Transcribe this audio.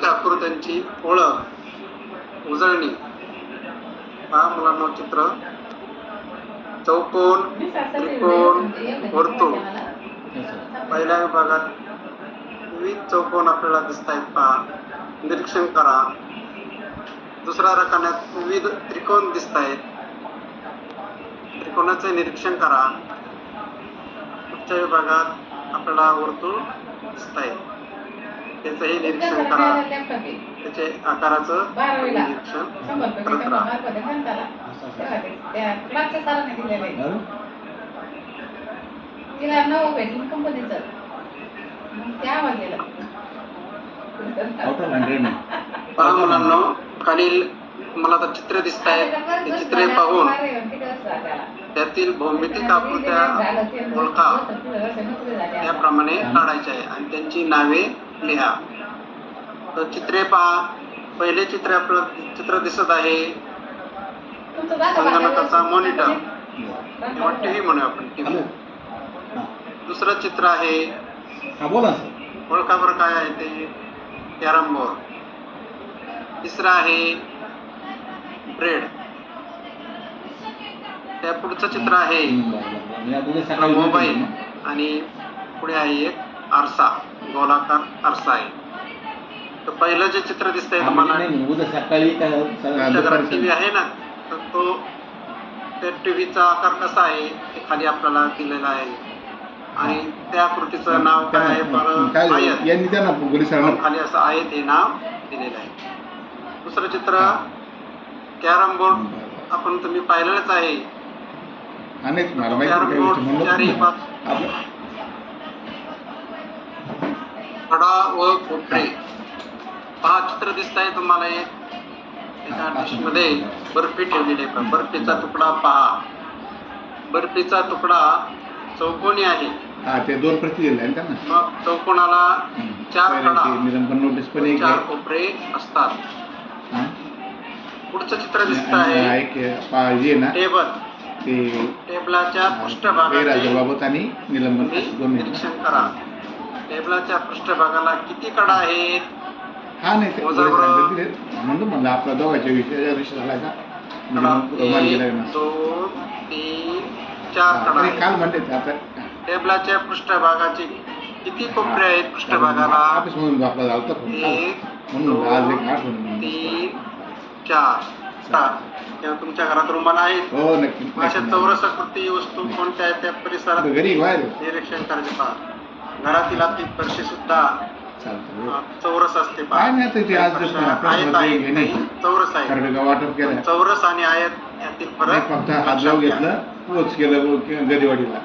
भौमितिक आकृत्यांची ओळख उजळणी. पहा मुलांना चित्र चौकोन, त्रिकोण, वर्तुळ. पहिल्या विभागात विविध चौकोन आपल्याला दिसत आहेत. पहा, निरीक्षण करा. दुसऱ्या रकान्यात विविध त्रिकोण दिसत आहेत. त्रिकोणाचे निरीक्षण करा. पुढच्या विभागात आपल्याला वर्तुळ दिसत आहे, त्याचंही निरीक्षण करा. त्याचे आकाराचं निरीक्षण करत राहा. पहा मुलांना, खालील मला आता चित्र दिसत आहेत. ते चित्रे पाहून त्यातील भौमितिक आकृत्या ओळखा, त्याप्रमाणे काढायचे आहे आणि त्यांची नावे लिहा. तर चित्रे पहा. पहिले चित्र आपलं चित्र दिसत आहे संगणकाचा मॉनिटर किंवा टीव्ही म्हणूया आपण, टीव्ही. दुसरं चित्र आहे, ओळखा बरं काय आहे ते, कॅरम बोर्ड. तिसरं आहे ब्रेड. त्या पुढचं चित्र आहे मोबाईल आणि पुढे आहे एक आरसा, गोलाकार आरसा आहे. तर पहिलं जे चित्र दिसतंय तुम्हाला, टीव्ही आहे ना, तर तो त्या टीव्हीचा आकार कसा आहे ते खाली आपल्याला दिलेला आहे आणि त्या आकृतीचं नाव काय आहे, आयत. खाली असं आयत हे नाव दिलेलं आहे. दुसरं चित्र कॅरम बोर्ड, आपण तुम्ही पाहिलेलंच आहे. कॅरम बोर्ड चारही कडा व कोपरे. पहा, चित्र दिसत आहे तुम्हाला एक, एका डिशमध्ये बर्फी ठेवलेली आहे. बर्फीचा तुकडा पहा. बर्फीचा तुकडा चौकोनी आहे. ते दोन प्रती दिले आहेत त्यांना. मग चौकोनाला चार कडा, चार कोपरे असतात. पुढचं चित्र दिसत आहे टेबल. टेबलाच्या पृष्ठभागाचे निरीक्षण करा. टेबलाच्या पृष्ठभागाला किती कडा आहेत? म्हणलं आपला दोघांच्या विषय झाला का? 1, 2, 3, 4 कडा. काल म्हणते आता टेबलाच्या पृष्ठभागाचे किती कोपरे आहेत? पृष्ठभागाला 1, 2, 3, 4. तुमच्या घरात रुमाल आहेत. हो, नक्की. अशा चौरस आकृती वस्तू कोणत्या आहेत त्या परिसरात निरीक्षण करायचे. पहा, घरातील आपली फरशी सुद्धा चौरस असते. चौरस आहे. चौरस आणि आयत यातील फरक फक्त हात जाऊ घेतलं, पोच केलं गरीवाडीला.